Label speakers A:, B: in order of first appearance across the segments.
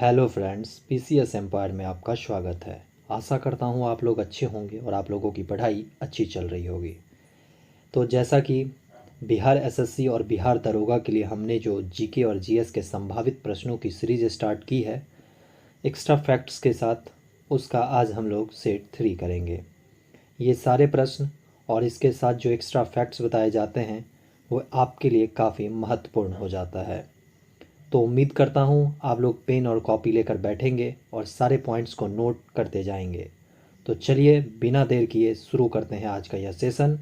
A: Hello friends, PCS empire में आपका स्वागत है। आशा करता हूँ आप लोग अच्छे होंगे और आप लोगों की पढ़ाई अच्छी चल रही होगी। तो जैसा कि बिहार एसएससी और बिहार दरोगा के लिए हमने जो जीके और जीएस के संभावित प्रश्नों की सीरीज़ स्टार्ट की है एक्स्ट्रा फैक्ट्स के साथ, उसका आज हम लोग सेट 3 करेंगे। ये सारे प्रश्न और इसके साथ जो एक्स्ट्रा फैक्ट्स बताए जाते हैं वो आपके लिए काफ़ी महत्वपूर्ण हो जाता है। तो उम्मीद करता हूँ आप लोग पेन और कॉपी लेकर बैठेंगे और सारे पॉइंट्स को नोट करते जाएंगे। तो चलिए बिना देर किए शुरू करते हैं आज का यह सेशन।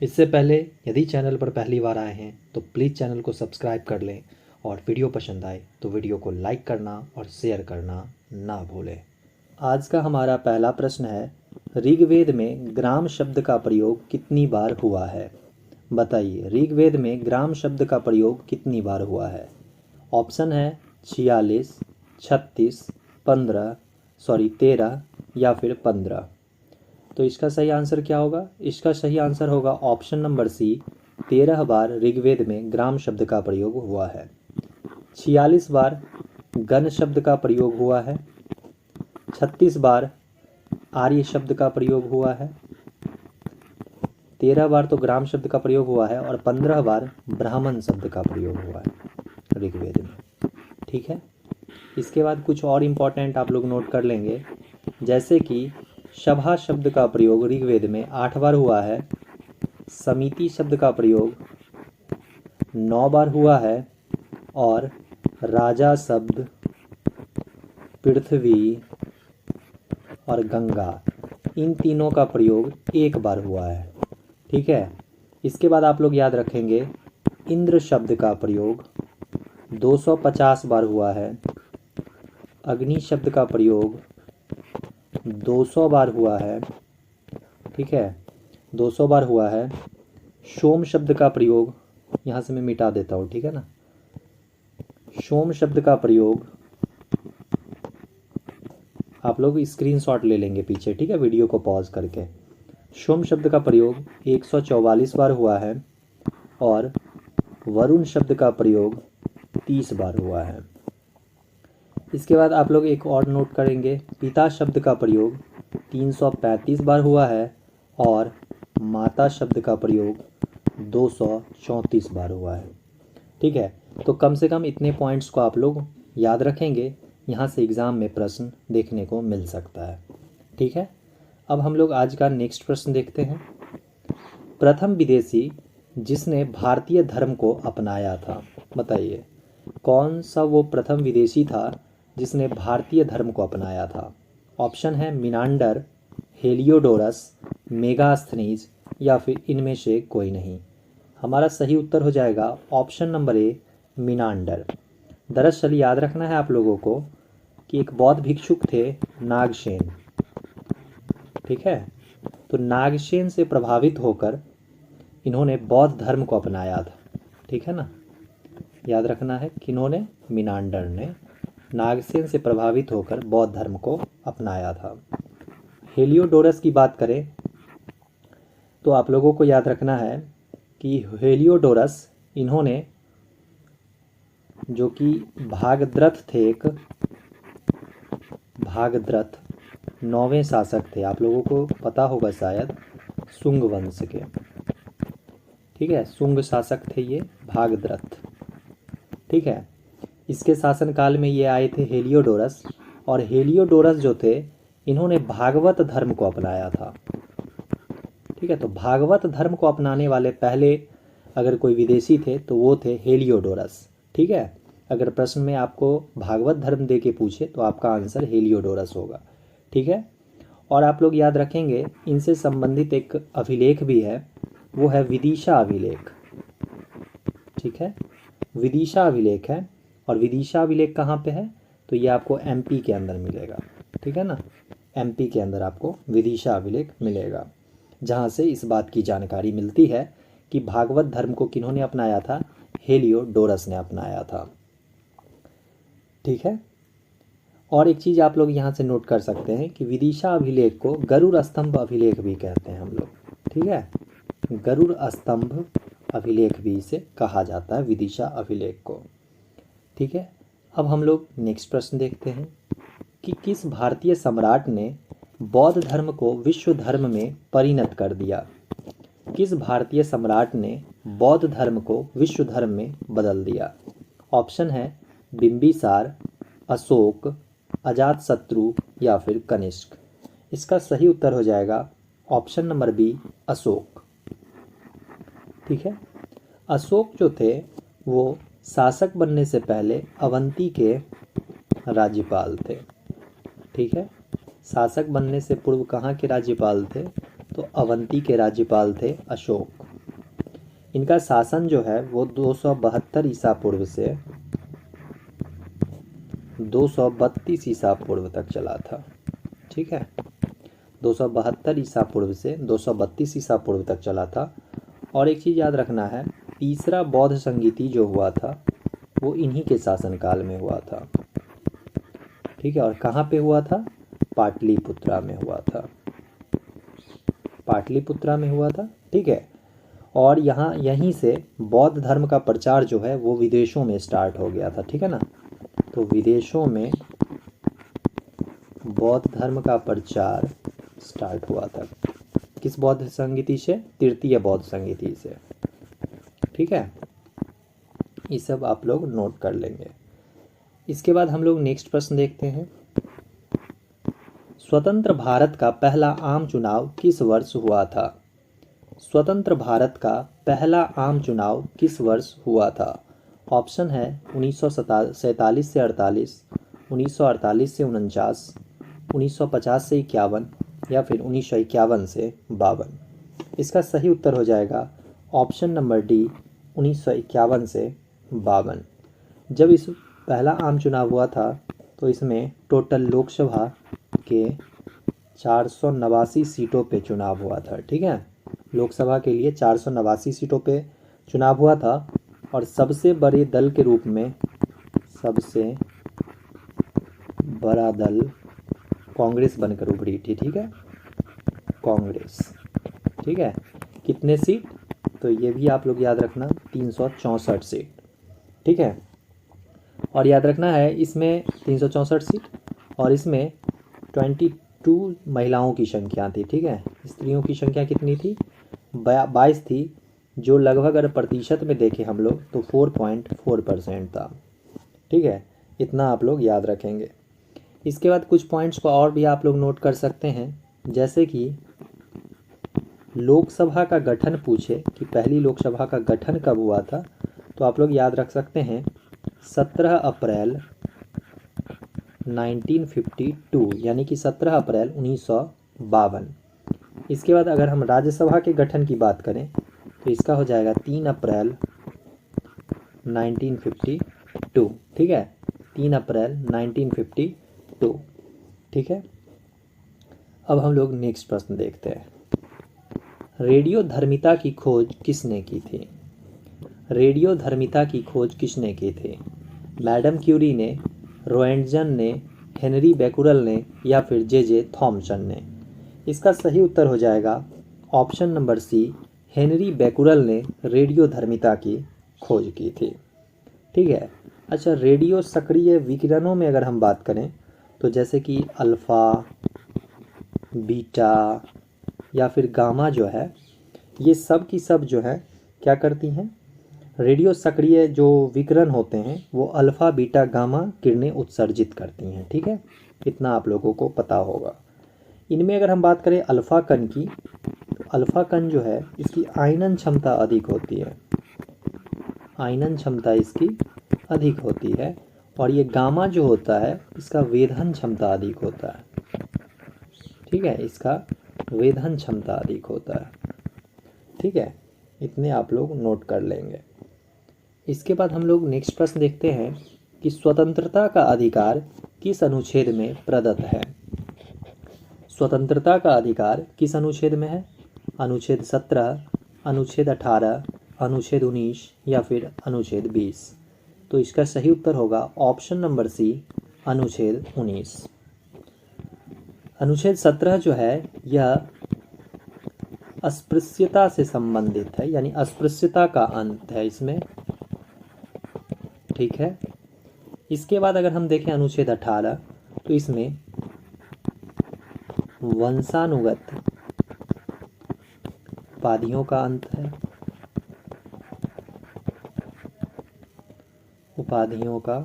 A: इससे पहले यदि चैनल पर पहली बार आए हैं तो प्लीज़ चैनल को सब्सक्राइब कर लें और वीडियो पसंद आए तो वीडियो को लाइक करना और शेयर करना ना भूलें। आज का हमारा पहला प्रश्न है, ऋग्वेद में ग्राम शब्द का प्रयोग कितनी बार हुआ है? बताइए, ऋग्वेद में ग्राम शब्द का प्रयोग कितनी बार हुआ है? ऑप्शन है 46, 36, 13 या फिर 15। तो इसका सही आंसर क्या होगा? इसका सही आंसर होगा ऑप्शन नंबर सी, 13 बार ऋग्वेद में ग्राम शब्द का प्रयोग हुआ है। 46 बार गण शब्द का प्रयोग हुआ है, 36 बार आर्य शब्द का प्रयोग हुआ है, 13 बार तो ग्राम शब्द का प्रयोग हुआ है और 15 बार ब्राह्मण शब्द का प्रयोग हुआ है ऋग्वेद में। ठीक है, इसके बाद कुछ और इम्पोर्टेंट आप लोग नोट कर लेंगे, जैसे कि सभा शब्द का प्रयोग ऋग्वेद में 8 बार हुआ है, समिति शब्द का प्रयोग 9 बार हुआ है और राजा शब्द, पृथ्वी और गंगा, इन तीनों का प्रयोग 1 बार हुआ है। ठीक है, इसके बाद आप लोग याद रखेंगे इंद्र शब्द का प्रयोग 250 बार हुआ है, अग्नि शब्द का प्रयोग 200 बार हुआ है। ठीक है, 200 बार हुआ है। सोम शब्द का प्रयोग, यहाँ से मैं मिटा देता हूँ, ठीक है ना। सोम शब्द का प्रयोग आप लोग स्क्रीनशॉट ले लेंगे पीछे, ठीक है, वीडियो को पॉज करके। सोम शब्द का प्रयोग 144 बार हुआ है और वरुण शब्द का प्रयोग 30 बार हुआ है। इसके बाद आप लोग एक और नोट करेंगे, पिता शब्द का प्रयोग 335 बार हुआ है और माता शब्द का प्रयोग 234 बार हुआ है। ठीक है, तो कम से कम इतने पॉइंट्स को आप लोग याद रखेंगे, यहाँ से एग्ज़ाम में प्रश्न देखने को मिल सकता है। ठीक है, अब हम लोग आज का नेक्स्ट प्रश्न देखते हैं। प्रथम विदेशी जिसने भारतीय धर्म को अपनाया था, बताइए कौन सा वो प्रथम विदेशी था जिसने भारतीय धर्म को अपनाया था? ऑप्शन है मिनांडर, हेलियोडोरस, मेगास्थनीज या फिर इनमें से कोई नहीं। हमारा सही उत्तर हो जाएगा ऑप्शन नंबर ए, मिनांडर। दरअसल याद रखना है आप लोगों को कि एक बौद्ध भिक्षुक थे नागसेन। ठीक है, तो नागसेन से प्रभावित होकर इन्होंने बौद्ध धर्म को अपनाया था। ठीक है ना, याद रखना है कि इन्होंने, मिनांडर ने नागसेन से प्रभावित होकर बौद्ध धर्म को अपनाया था। हेलियोडोरस की बात करें तो आप लोगों को याद रखना है कि हेलियोडोरस इन्होंने, जो कि भागद्रथ थे, एक भागद्रथ 9वें शासक थे, आप लोगों को पता होगा शायद, शुंग वंश के। ठीक है, शुंग शासक थे ये भागद्रथ। ठीक है, इसके शासनकाल में ये आए थे हेलियोडोरस, और हेलियोडोरस जो थे इन्होंने भागवत धर्म को अपनाया था। ठीक है, तो भागवत धर्म को अपनाने वाले पहले अगर कोई विदेशी थे तो वो थे हेलियोडोरस। ठीक है, अगर प्रश्न में आपको भागवत धर्म दे के पूछे तो आपका आंसर हेलियोडोरस होगा। ठीक है, और आप लोग याद रखेंगे इनसे संबंधित एक अभिलेख भी है, वो है विदिशा अभिलेख। ठीक है, विदिशा अभिलेख है, और विदिशा अभिलेख कहाँ पे है? तो ये आपको एमपी के अंदर मिलेगा। ठीक है ना, एमपी के अंदर आपको विदिशा अभिलेख मिलेगा, जहाँ से इस बात की जानकारी मिलती है कि भागवत धर्म को किन्होंने अपनाया था? हेलियोडोरस ने अपनाया था। ठीक है, और एक चीज़ आप लोग यहाँ से नोट कर सकते हैं कि विदिशा अभिलेख को गरुड़ स्तंभ अभिलेख भी कहते हैं हम लोग। ठीक है, गरुड़ स्तंभ अभिलेख भी इसे कहा जाता है, विदिशा अभिलेख को। ठीक है, अब हम लोग नेक्स्ट प्रश्न देखते हैं कि किस भारतीय सम्राट ने बौद्ध धर्म को विश्व धर्म में परिणत कर दिया। किस भारतीय सम्राट ने बौद्ध धर्म को विश्व धर्म में बदल दिया। ऑप्शन है बिंबिसार, अशोक, अजातशत्रु या फिर कनिष्क। इसका सही उत्तर हो जाएगा ऑप्शन नंबर बी, अशोक। ठीक है, अशोक जो थे वो शासक बनने से पहले अवंती के राज्यपाल थे। ठीक है, शासक बनने से पूर्व कहाँ के राज्यपाल थे, तो अवंती के राज्यपाल थे अशोक। इनका शासन जो है वो 272 ईसा पूर्व से 232 ईसा पूर्व तक चला था। ठीक है, 272 ईसा पूर्व से 232 ईसा पूर्व तक चला था। और एक चीज़ याद रखना है, तीसरा बौद्ध संगीति जो हुआ था वो इन्हीं के शासनकाल में हुआ था। ठीक है, और कहाँ पे हुआ था, पाटलिपुत्रा में हुआ था। पाटलिपुत्रा में हुआ था। ठीक है, और यहाँ यहीं से बौद्ध धर्म का प्रचार जो है वो विदेशों में स्टार्ट हो गया था। ठीक है ना, तो विदेशों में बौद्ध धर्म का प्रचार स्टार्ट हुआ था। किस बौद्ध संगीति से, तृतीय बौद्ध संगीति से। ठीक है, ये सब आप लोग नोट कर लेंगे। इसके बाद हम लोग नेक्स्ट प्रश्न देखते हैं। स्वतंत्र भारत का पहला आम चुनाव किस वर्ष हुआ था। स्वतंत्र भारत का पहला आम चुनाव किस वर्ष हुआ था। ऑप्शन है 1947 से 48, 1948 से 49, 1950 से 51 या फिर 1951 से 52। इसका सही उत्तर हो जाएगा ऑप्शन नंबर डी, 1951 से 52। जब इस पहला आम चुनाव हुआ था तो इसमें टोटल लोकसभा के 489 सीटों पे चुनाव हुआ था। ठीक है, लोकसभा के लिए 489 सीटों पे चुनाव हुआ था और सबसे बड़े दल के रूप में सबसे बड़ा दल कांग्रेस बनकर उभरी थी। ठीक है, कांग्रेस। ठीक है, कितने सीट, तो ये भी आप लोग याद रखना, 364 सीट। ठीक है, और याद रखना है इसमें 364 सीट और इसमें 22 महिलाओं की संख्या थी। ठीक है, स्त्रियों की संख्या कितनी थी, 22 थी, जो लगभग अगर प्रतिशत में देखें हम लोग तो 4.4% था। ठीक है, इतना आप लोग याद रखेंगे। इसके बाद कुछ पॉइंट्स को और भी आप लोग नोट कर सकते हैं, जैसे कि लोकसभा का गठन पूछे कि पहली लोकसभा का गठन कब हुआ था, तो आप लोग याद रख सकते हैं 17 अप्रैल 1952, यानी कि 17 अप्रैल 1952। इसके बाद अगर हम राज्यसभा के गठन की बात करें तो इसका हो जाएगा 3 अप्रैल 1952। ठीक है, 3 अप्रैल 1952। ठीक है, अब हम लोग नेक्स्ट प्रश्न देखते हैं। रेडियो धर्मिता की खोज किसने की थी। रेडियो धर्मिता की खोज किसने की थी। मैडम क्यूरी ने, रोएंटजन ने, हेनरी बैकुरल ने या फिर जे थॉमसन ने। इसका सही उत्तर हो जाएगा option number C, Henri Becquerel ने रेडियो धर्मिता की खोज की थी। ठीक है, अच्छा, रेडियो सक्रिय विकिरणों में अगर हम बात करें तो जैसे कि अल्फ़ा, बीटा या फिर गामा जो है, ये सब की सब जो है क्या करती हैं, रेडियो सक्रिय जो विकिरण होते हैं वो अल्फ़ा, बीटा, गामा किरणें उत्सर्जित करती हैं। ठीक है, इतना आप लोगों को पता होगा। इनमें अगर हम बात करें अल्फ़ा कण की, तो अल्फ़ा कण जो है इसकी आयनन क्षमता अधिक होती है, आयनन क्षमता इसकी अधिक होती है, और ये गामा जो होता है इसका वेधन क्षमता अधिक होता है। ठीक है, इसका वेधन क्षमता अधिक होता है। ठीक है, इतने आप लोग नोट कर लेंगे। इसके बाद हम लोग नेक्स्ट प्रश्न देखते हैं कि स्वतंत्रता का अधिकार किस अनुच्छेद में प्रदत्त है। स्वतंत्रता का अधिकार किस अनुच्छेद में है, अनुच्छेद 17, अनुच्छेद 18, अनुच्छेद 19 या फिर अनुच्छेद 20। तो इसका सही उत्तर होगा ऑप्शन नंबर सी, अनुच्छेद 19। अनुच्छेद 17 जो है यह अस्पृश्यता से संबंधित है, यानी अस्पृश्यता का अंत है इसमें। ठीक है, इसके बाद अगर हम देखें अनुच्छेद 18 तो इसमें वंशानुगत उपाधियों का अंत है, उपाधियों का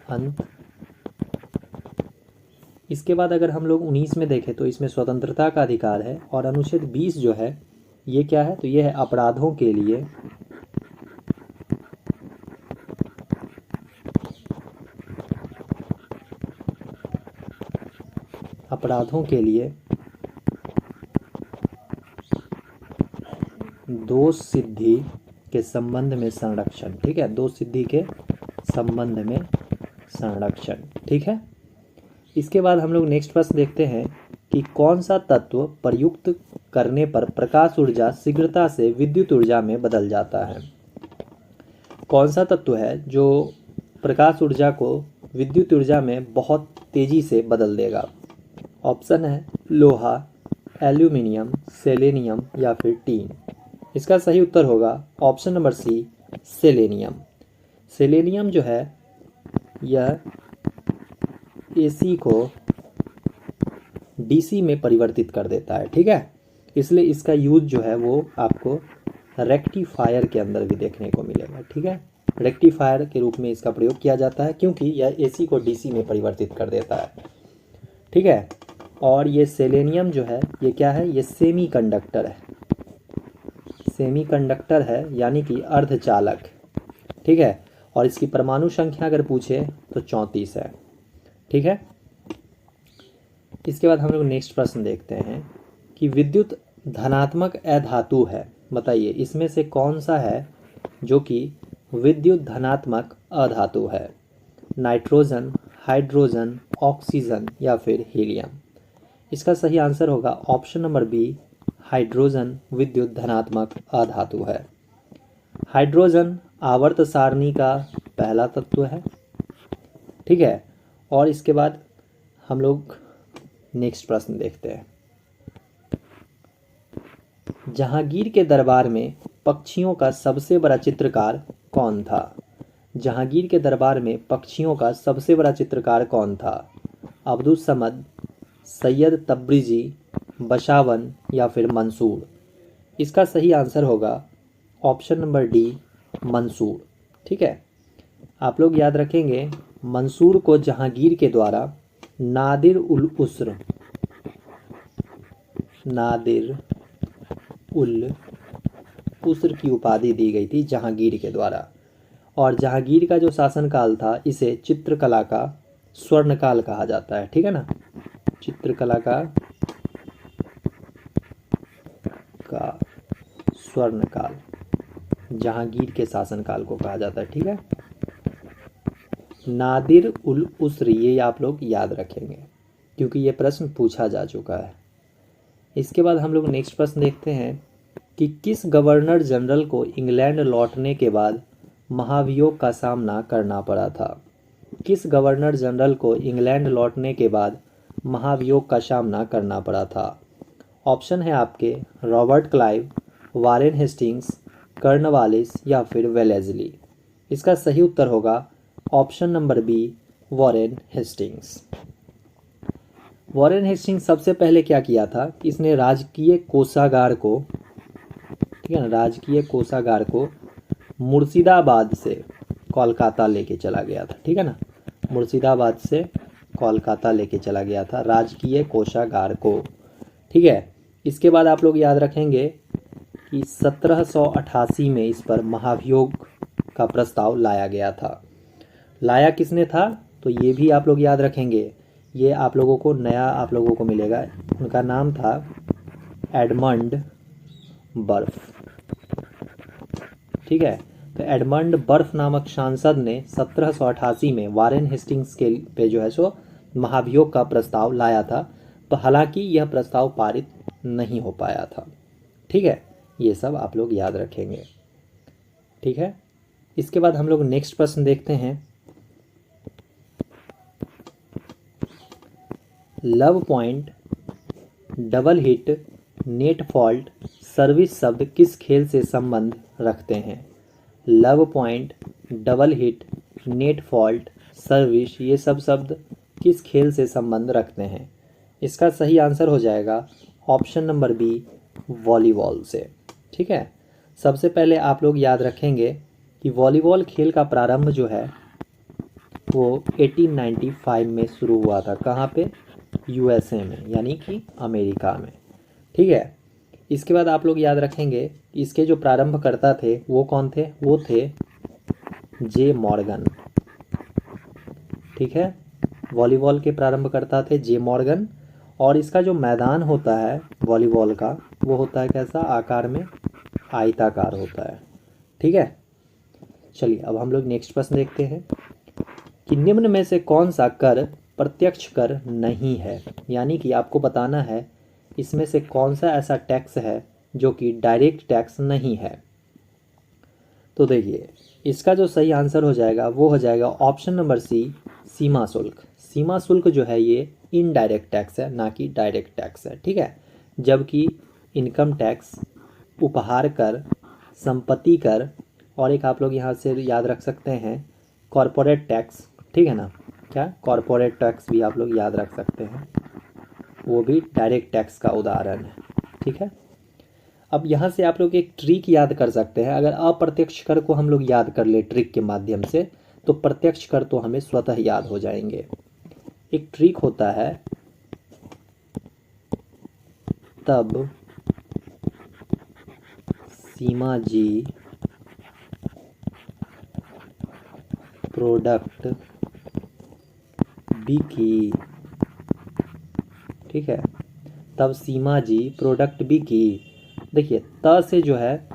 A: अंत। इसके बाद अगर हम लोग 19 में देखें तो इसमें स्वतंत्रता का अधिकार है, और अनुच्छेद 20 जो है ये क्या है, तो ये है अपराधों के लिए दोष सिद्धि के संबंध में संरक्षण। ठीक है, दोष सिद्धि के संबंध में संरक्षण। ठीक है, इसके बाद हम लोग नेक्स्ट प्रश्न देखते हैं कि कौन सा तत्व प्रयुक्त करने पर प्रकाश ऊर्जा शीघ्रता से विद्युत ऊर्जा में बदल जाता है। कौन सा तत्व है जो प्रकाश ऊर्जा को विद्युत ऊर्जा में बहुत तेजी से बदल देगा। ऑप्शन है लोहा, एल्यूमिनियम, सेलेनियम या फिर टीन। इसका सही उत्तर होगा option number C, selenium. Selenium जो है यह एसी को डीसी में परिवर्तित कर देता है। ठीक है, इसलिए इसका यूज जो है वो आपको रेक्टिफायर के अंदर भी देखने को मिलेगा। ठीक है, रेक्टिफायर के रूप में इसका प्रयोग किया जाता है क्योंकि यह एसी को डीसी में परिवर्तित कर देता है। ठीक है, और ये सेलेनियम जो है ये क्या है, ये सेमीकंडक्टर है, सेमीकंडक्टर है यानी कि अर्धचालक। ठीक है, और इसकी परमाणु संख्या अगर पूछे तो 34 है। ठीक है, इसके बाद हम लोग नेक्स्ट प्रश्न देखते हैं कि विद्युत धनात्मक अधातु है, बताइए इसमें से कौन सा है जो कि विद्युत धनात्मक अधातु है। नाइट्रोजन, हाइड्रोजन, ऑक्सीजन या फिर हीलियम। इसका सही आंसर होगा ऑप्शन नंबर बी, हाइड्रोजन विद्युत धनात्मक अधातु है। हाइड्रोजन आवर्त सारणी का पहला तत्व है। ठीक है, और इसके बाद हम लोग नेक्स्ट प्रश्न देखते हैं। जहांगीर के दरबार में पक्षियों का सबसे बड़ा चित्रकार कौन था। जहांगीर के दरबार में पक्षियों का सबसे बड़ा चित्रकार कौन था। अब्दुल समद, सैयद तब्रिजी, बशावन या फिर मंसूर। इसका सही आंसर होगा ऑप्शन नंबर डी, मंसूर। ठीक है, आप लोग याद रखेंगे मंसूर को जहांगीर के द्वारा नादिर उल उसर, नादिर उल उसर की उपाधि दी गई थी जहांगीर के द्वारा। और जहांगीर का जो शासनकाल था इसे चित्रकला का स्वर्णकाल कहा जाता है। ठीक है ना, चित्रकला का स्वर्णकाल जहांगीर के शासनकाल को कहा जाता है। ठीक है, नादिर उल उसर ये आप लोग याद रखेंगे क्योंकि ये प्रश्न पूछा जा चुका है। इसके बाद हम लोग नेक्स्ट प्रश्न देखते हैं कि किस गवर्नर जनरल को इंग्लैंड लौटने के बाद महाभियोग का सामना करना पड़ा था। किस गवर्नर जनरल को इंग्लैंड लौटने के बाद महाभियोग का सामना करना पड़ा था। ऑप्शन है आपके Robert Clive, Warren Hastings, Cornwallis या फिर वेलेस्ली। इसका सही उत्तर होगा option number B, Warren Hastings. Warren Hastings सबसे पहले क्या किया था, इसने राजकीय कोषागार को, ठीक है ना, राजकीय कोषागार को मुर्शिदाबाद से कोलकाता लेके चला गया था। ठीक है ना, मुर्शिदाबाद से कोलकाता लेके चला गया था राजकीय कोषागार को। ठीक है, इसके बाद आप लोग याद रखेंगे कि 1788 में इस पर महाभियोग का प्रस्ताव लाया गया था। लाया किसने था, तो ये भी आप लोग याद रखेंगे, ये आप लोगों को नया आप लोगों को मिलेगा। उनका नाम था एडमंड बर्फ। ठीक है, तो एडमंड बर्फ नामक सांसद ने 1788 में वारेन हेस्टिंग्स के पे जो है सो महाभियोग का प्रस्ताव लाया था, तो हालांकि यह प्रस्ताव पारित नहीं हो पाया था। ठीक है, ये सब आप लोग याद रखेंगे। ठीक है, इसके बाद हम लोग नेक्स्ट प्रश्न देखते हैं। Love point, double hit, net fault, service शब्द किस खेल से संबंध रखते हैं। Love point, double hit, net fault, service, ये सब शब्द किस खेल से संबंध रखते हैं? इसका सही आंसर हो जाएगा ऑप्शन नंबर बी, वॉलीबॉल से। ठीक है, सबसे पहले आप लोग याद रखेंगे कि वॉलीबॉल खेल का प्रारंभ जो है वो 1895 में शुरू हुआ था। कहाँ पे? यूएसए में, यानी कि अमेरिका में। ठीक है, इसके बाद आप लोग याद रखेंगे इसके जो प्रारंभकर्ता थे वो कौन थे? वो थे जे मॉर्गन। ठीक है, वॉलीबॉल के प्रारंभकर्ता थे जे मॉर्गन। और इसका जो मैदान होता है वॉलीबॉल का वो होता है कैसा? आकार में आयताकार होता है। ठीक है, चलिए अब हम लोग नेक्स्ट प्रश्न देखते हैं कि निम्न में से कौन सा कर प्रत्यक्ष कर नहीं है? यानी कि आपको बताना है इसमें से कौन सा ऐसा टैक्स है जो कि डायरेक्ट टैक्स नहीं है। तो देखिए, इसका जो सही आंसर हो जाएगा वो हो जाएगा ऑप्शन नंबर सी, सीमा शुल्क। सीमा शुल्क जो है ये इनडायरेक्ट टैक्स है, ना कि डायरेक्ट टैक्स है। ठीक है, जबकि इनकम टैक्स, उपहार कर, संपत्ति कर, और एक आप लोग यहाँ से याद रख सकते हैं कॉरपोरेट टैक्स। ठीक है ना, क्या कॉरपोरेट टैक्स भी आप लोग याद रख सकते हैं, वो भी डायरेक्ट टैक्स का उदाहरण है। ठीक है, अब यहाँ से आप लोग एक ट्रिक याद कर सकते हैं। अगर अप्रत्यक्ष कर को हम लोग याद कर ले ट्रिक के माध्यम से तो प्रत्यक्ष कर तो हमें स्वतः याद हो जाएंगे। एक ट्रिक होता है, तब सीमा जी प्रोडक्ट बिकी। ठीक है, तब सीमा जी प्रोडक्ट बिकी। देखिए, त से जो है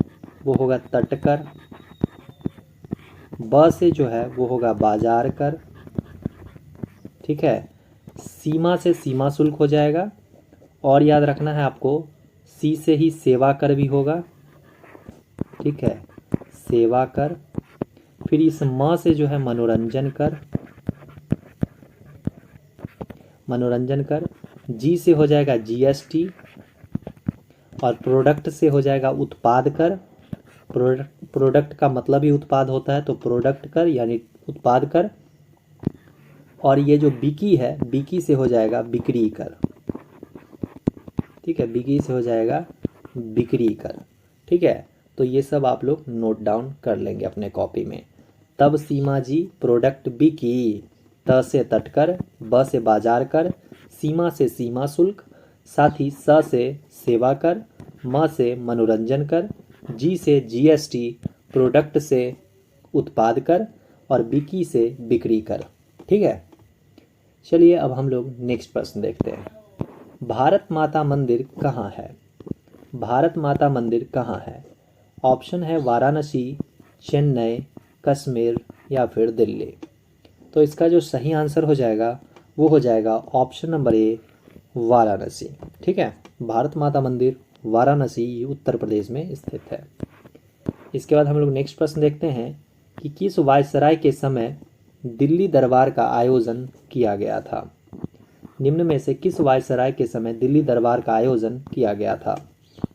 A: वो होगा तटकर, ब से जो है वो होगा बाजार कर। ठीक है, सीमा से सीमा शुल्क हो जाएगा, और याद रखना है आपको सी से ही सेवा कर भी होगा। ठीक है, सेवा कर। फिर इस म से जो है मनोरंजन कर, मनोरंजन कर। जी से हो जाएगा जीएसटी, और प्रोडक्ट से हो जाएगा उत्पाद कर। प्रोडक्ट का मतलब ही उत्पाद होता है, तो प्रोडक्ट कर यानी उत्पाद कर। और ये जो बिकी है, बिकी से हो जाएगा बिक्री कर। ठीक है, बिक्री से हो जाएगा बिक्री कर। ठीक है, तो ये सब आप लोग नोट डाउन कर लेंगे अपने कॉपी में। तब सीमा जी प्रोडक्ट बिकी, त से तटकर, ब से बाजार कर, सीमा से सीमा शुल्क, साथ ही स से सेवा कर, म से मनोरंजन कर, जी से जीएसटी, प्रोडक्ट से उत्पाद कर, और बिकी से बिक्री कर। ठीक है, चलिए अब हम लोग नेक्स्ट प्रश्न देखते हैं। भारत माता मंदिर कहाँ है? भारत माता मंदिर कहाँ है? ऑप्शन है वाराणसी, चेन्नई, कश्मीर या फिर दिल्ली। तो इसका जो सही आंसर हो जाएगा वो हो जाएगा ऑप्शन नंबर ए, वाराणसी। ठीक है, भारत माता मंदिर वाराणसी उत्तर प्रदेश में स्थित है। इसके बाद हम लोग नेक्स्ट प्रश्न देखते हैं कि किस वायसराय के समय दिल्ली दरबार का आयोजन किया गया था? निम्न में से किस वायसराय के समय दिल्ली दरबार का आयोजन किया गया था?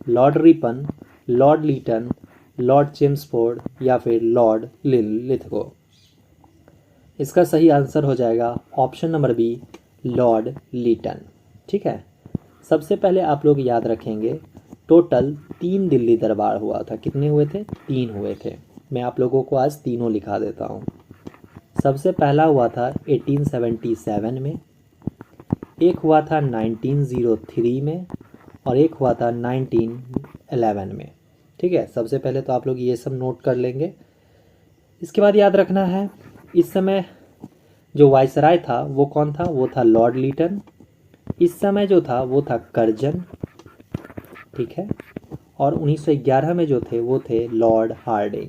A: Lord Ripon, Lord Lytton, Lord Chelmsford या फिर लॉर्ड लिथगो। इसका सही आंसर हो जाएगा option number B, Lord Lytton. ठीक है, सबसे पहले आप लोग याद रखेंगे टोटल 3 दिल्ली दरबार हुआ था। कितने हुए थे? 3 हुए थे। मैं आप लोगों को आज तीनों लिखा देता हूँ। सबसे पहला हुआ था 1877 में, एक हुआ था 1903 में, और एक हुआ था 1911 में। ठीक है, सबसे पहले तो आप लोग ये सब नोट कर लेंगे। इसके बाद याद रखना है इस समय जो वायसराय था वो कौन था? वो था लॉर्ड लीटन। इस समय जो था वो था कर्जन। ठीक है, और 1911 में जो थे वो थे लॉर्ड हार्डिंग।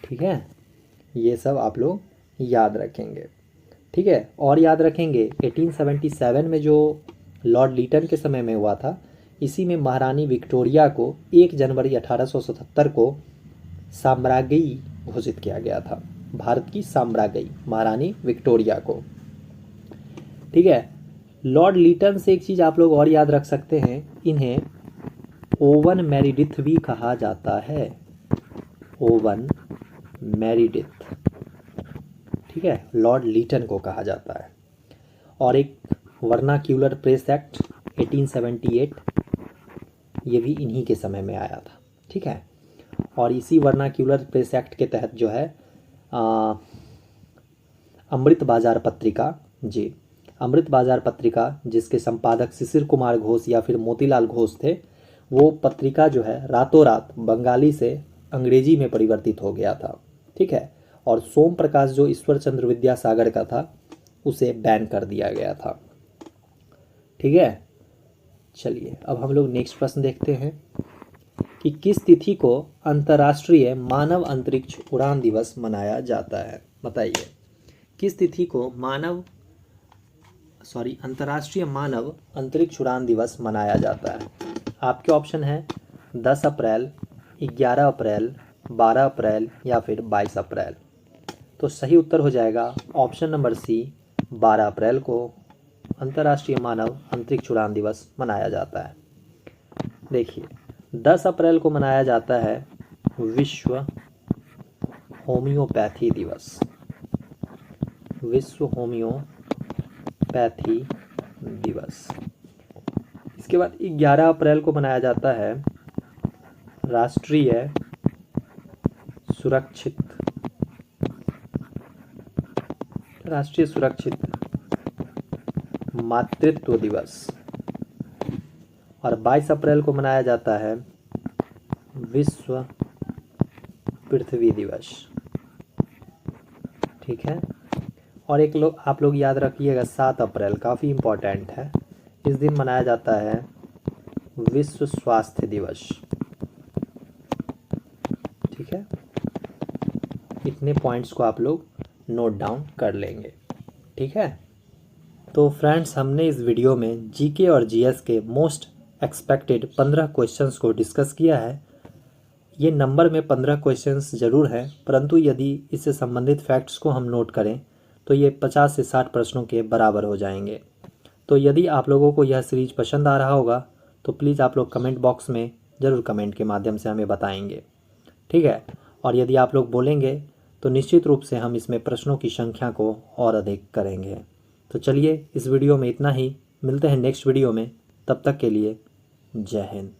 A: ठीक है, ये सब आप लोग याद रखेंगे। ठीक है, और याद रखेंगे 1877 में जो लॉर्ड लीटन के समय में हुआ था, इसी में महारानी विक्टोरिया को 1 जनवरी 1877 को साम्राज्ञी घोषित किया गया था। भारत की साम्राज्ञी महारानी विक्टोरिया को। ठीक है, लॉर्ड लीटन से एक चीज़ आप लोग और याद रख सकते हैं, इन्हें ओवन मेरिडिथ भी कहा जाता है। ओवन मेरिडिथ, ठीक है, लॉर्ड लीटन को कहा जाता है। और एक वर्नाक्यूलर प्रेस एक्ट 1878, ये भी इन्हीं के समय में आया था, ठीक है। और इसी वर्नाक्यूलर प्रेस एक्ट के तहत जो है अमृत बाजार पत्रिका, जी, अमृत बाजार पत्रिका जिसके संपादक शिशिर कुमार घोष या फिर मोतीलाल घोष थे, वो पत्रिका जो है रातों रात बंगाली से अंग्रेजी में परिवर्तित हो गया था, ठीक है। और सोम प्रकाश जो ईश्वर चंद्र विद्यासागर का था, उसे बैन कर दिया गया था, ठीक है। चलिए अब हम लोग नेक्स्ट प्रश्न देखते हैं कि किस तिथि को अंतर्राष्ट्रीय मानव अंतरिक्ष उड़ान दिवस मनाया जाता है। बताइए, किस तिथि को अंतर्राष्ट्रीय मानव अंतरिक्ष उड़ान दिवस मनाया जाता है। आपके ऑप्शन है 10 अप्रैल, 11 अप्रैल, 12 अप्रैल या फिर 22 अप्रैल। तो सही उत्तर हो जाएगा ऑप्शन नंबर सी, 12 अप्रैल को अंतर्राष्ट्रीय मानव अंतरिक्ष उड़ान दिवस मनाया जाता है। देखिए, 10 अप्रैल को मनाया जाता है विश्व होम्योपैथी दिवस, विश्व होम्योपैथी दिवस। इसके बाद 11 अप्रैल को मनाया जाता है राष्ट्रीय सुरक्षित मातृत्व दिवस। और 22 अप्रैल को मनाया जाता है विश्व पृथ्वी दिवस, ठीक है। और आप लोग याद रखिएगा 7 अप्रैल काफ़ी इम्पोर्टेंट है, इस दिन मनाया जाता है विश्व स्वास्थ्य दिवस, ठीक है। इतने पॉइंट्स को आप लोग नोट डाउन कर लेंगे, ठीक है। तो फ्रेंड्स, हमने इस वीडियो में जीके और जीएस के मोस्ट एक्सपेक्टेड 15 क्वेश्चंस को डिस्कस किया है। ये नंबर में 15 क्वेश्चंस ज़रूर हैं, परंतु यदि इससे संबंधित फैक्ट्स को हम नोट करें तो ये 50 से 60 प्रश्नों के बराबर हो जाएंगे। तो यदि आप लोगों को यह सीरीज पसंद आ रहा होगा तो प्लीज़ आप लोग कमेंट बॉक्स में ज़रूर कमेंट के माध्यम से हमें बताएंगे, ठीक है। और यदि आप लोग बोलेंगे तो निश्चित रूप से हम इसमें प्रश्नों की संख्या को और अधिक करेंगे। तो चलिए, इस वीडियो में इतना ही, मिलते हैं नेक्स्ट वीडियो में, तब तक के लिए जय हिंद।